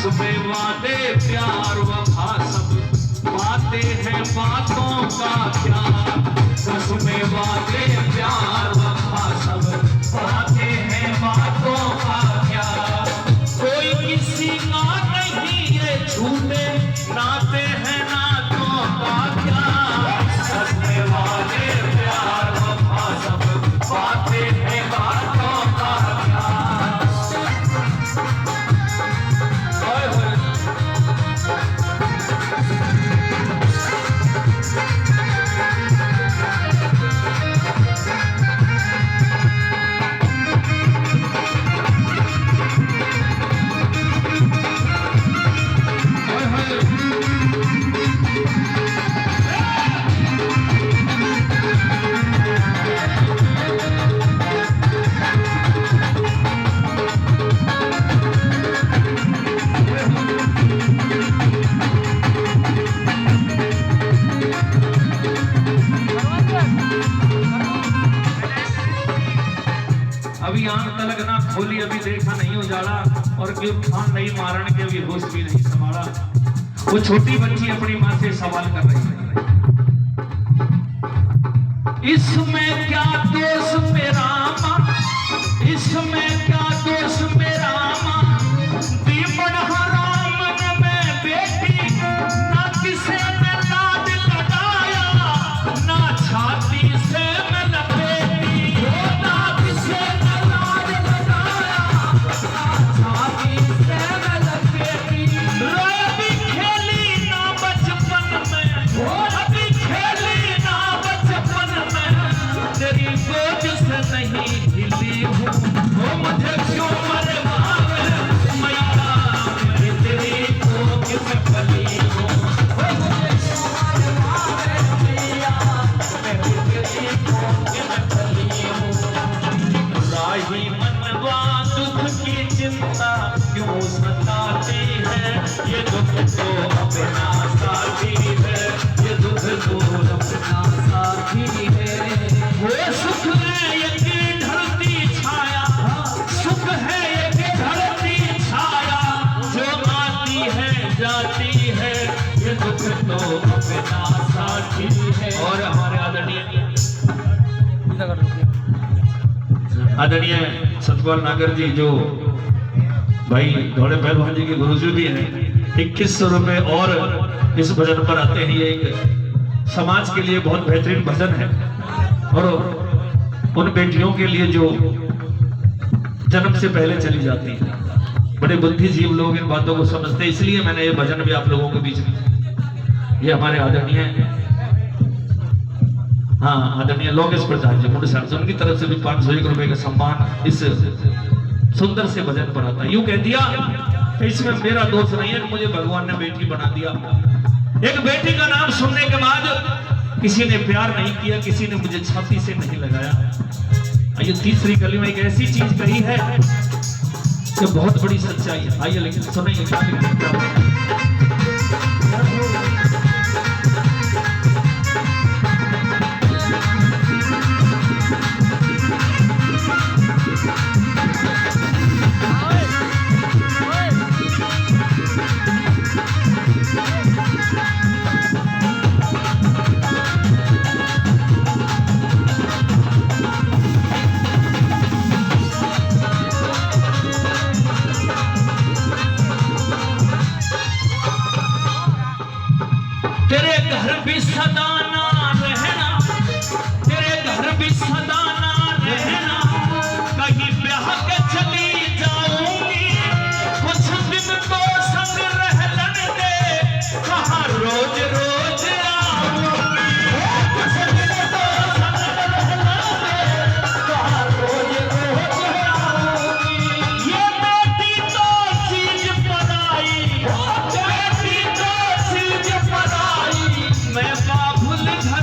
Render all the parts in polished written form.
कसमें वादे प्यार वफा सब बातें हैं बातों का क्या। कसमें वादे प्यार वफा सब बातें हैं बातों का क्या। कोई किसी का नहीं ये झूठे नाते हैं नातों का क्या। कसमें वादे प्यार वफा सब बातें हैं बातों का क्या। अभी आंख तलक ना खोली, अभी देखा नहीं उजाला, और खान नहीं मारन के अभी होश भी नहीं संभाला। वो छोटी बच्ची अपनी माँ से सवाल कर रही है, इसमें क्या दोष मेरा माँ, इसमें क्या दोष मेरा माँ। दीपन हराम में बेटी ना किसे में लाड लगाया, ना छाती से मैं लपेटी, ना किसे नहीं हिली हूँ, वो मुझे क्यों मरवावे मैया, मैं तेरी कोख में पली हूँ, वो मुझे क्यों मरवावे मैया, मैं तेरी कोख में पली हूँ। राही मनवा दुख की चिंता क्यों सताती है, ये दुख तो अपना साथी है, ये दुख तो अपना साथी है। वो सुख है ये धरती छाया, सुख है ये धरती छाया, जो आती है जाती है, ये दुख तो अपना साथी है। और हमारे आदरणीय सतपाल नागर जी, जो भाई घोड़े पहलवान जी के गुरुजी भी हैं, 2100 रुपए और इस भजन पर आते हैं। ये एक समाज के लिए बहुत बेहतरीन भजन है, और उन बेटियों के लिए जो जन्म से पहले चली जाती है। बड़े बुद्धिजीवी लोग इन बातों को समझते हैं, इसलिए मैंने ये भजन भी आप लोगों के बीच में। ये हमारे आदरणीय आदरणीय लोकेश प्रसाद जी मुंडे साहब, उनकी तरफ से भी 501 रुपए का सम्मान इस सुंदर से भजन पर आता है। यूं कह दिया कि इसमें मेरा दोष नहीं है, मुझे भगवान ने बेटी बना दिया। एक बेटी का नाम सुनने के बाद किसी ने प्यार नहीं किया, किसी ने मुझे छाती से नहीं लगाया। ये तीसरी कली में एक ऐसी चीज कही है कि बहुत बड़ी सच्चाई है। आइए लेकिन सुनिए क्या लिखा है। तेरे घर भी सदा ना रहना, तेरे घर भी सदा ना रहना, कहीं ब्याह के चली जाऊंगी, कुछ दिन तो संग रह लेने दे, कहाँ रोज रोज आऊंगी, कुछ दिन तो संग रह लेने दे, कहाँ रोज रोज आऊंगी। ये बेटी तो चीज पराई, बेटी तो चीज पराई, मैं बाबुल घर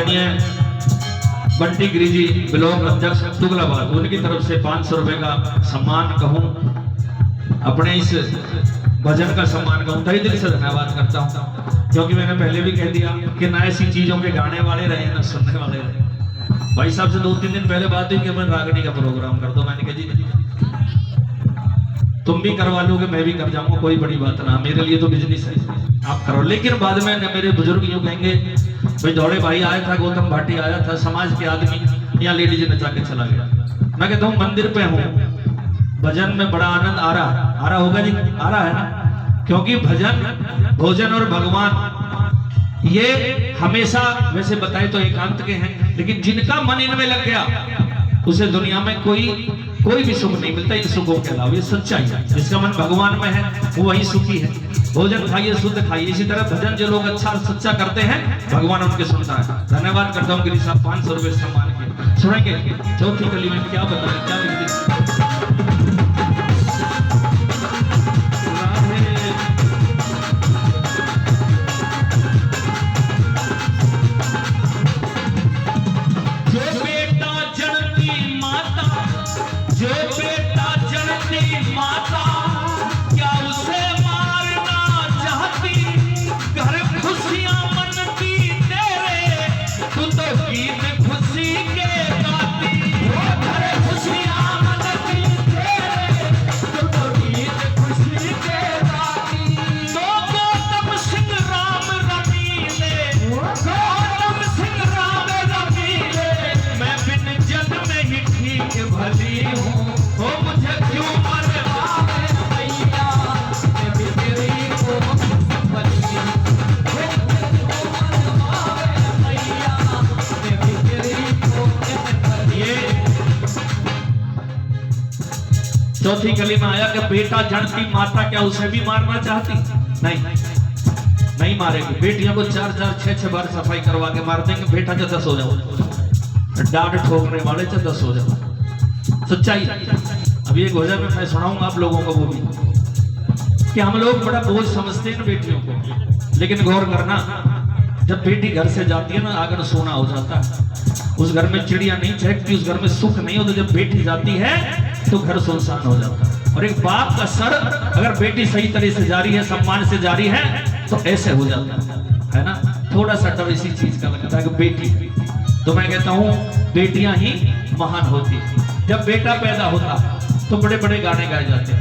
आदरणीय बंटी गिरी जी ब्लॉक अध्यक्ष तुगलाबाद, उनकी तरफ से 500 रुपए का सम्मान कहूं, अपने इस भजन का सम्मान कहूं, तहे दिल से धन्यवाद करता हूं। क्योंकि मैंने पहले भी कह दिया कि ना ऐसी चीजों के गाने वाले रहे ना सुनने वाले रहे। भाई साहब से 2-3 दिन पहले बात हुई कि मैं रागनी का प्रोग्राम कर दो। मैंने कहा जी तुम भी करवा लोगे, मैं भी कर जाऊंगा, कोई बड़ी बात ना, मेरे लिए तो बिजनेस है, आप करो। लेकिन बाद में मेरे बुजुर्ग यूं कहेंगे भाई दौड़े भाई आया था, गौतम भाटी आया था, समाज के आदमी, यहाँ लेडीज नचा के चला गया। मैं कहता हूँ मंदिर पे हूँ, भजन में बड़ा आनंद आ रहा होगा जी, आ रहा है ना, क्योंकि भजन भोजन और भगवान ये हमेशा वैसे बताए तो एकांत के हैं, लेकिन जिनका मन इनमें लग गया उसे दुनिया में कोई भी सुख नहीं मिलता इन सुखों के अलावा। ये सच्चाई है, जिसका मन भगवान में है वो वही सुखी है। भोजन खाइए, शुद्ध खाइए। इसी तरह भजन जो लोग अच्छा सच्चा करते हैं भगवान उनके सुनता है। धन्यवाद करता हूँ गिरी साहब, 500 रुपए सम्मान किए। सुनेंगे चौथी कली में क्या बताएं, क्या लिख चौथी कली में आया कि बेटा जनती माता क्या उसे भी मारना चाहती? नहीं मारेगी। बेटियों को 4-4, 6-6 बार सफाई करवा के मार देंगे, बेटा जो 10 हो जाओ, डांट ठोकने वाले जो 10 हो जाओ। सच्चाई। अभी एक वजह में मैं सुनाऊंगा आप लोगों को, वो भी कि हम लोग बड़ा बोझ समझते हैं बेटियों को, लेकिन गौर करना, जब बेटी घर से जाती है ना, आंगन सोना हो जाता है, उस घर में चिड़िया नहीं चहकती, उस घर में सुख नहीं होता। जब बेटी जाती है तो घर सुनसान हो जाता है। और एक बाप का सर अगर बेटी सही तरह से जारी है, सम्मान से जारी है, तो ऐसे हो जाता है ना। थोड़ा सा डर इसी चीज का लगता है कि बेटी, तो मैं कहता हूँ बेटियां ही महान होती। जब बेटा पैदा होता तो बड़े बड़े गाने गाए जाते,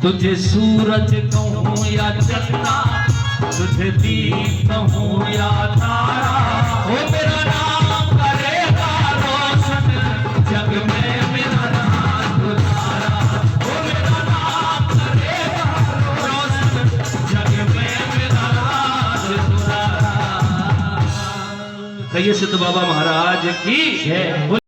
तुझे सूरज कहूं या चंदा, तुझे दीप कहूं या तारा, ओ मेरा नाम करेगा रोशन जग में, मेरा नाम उजाला, ओ मेरा नाम करेगा रोशन जग में, मेरा नाम उजाला। कहिए सिद्ध बाबा महाराज की जय।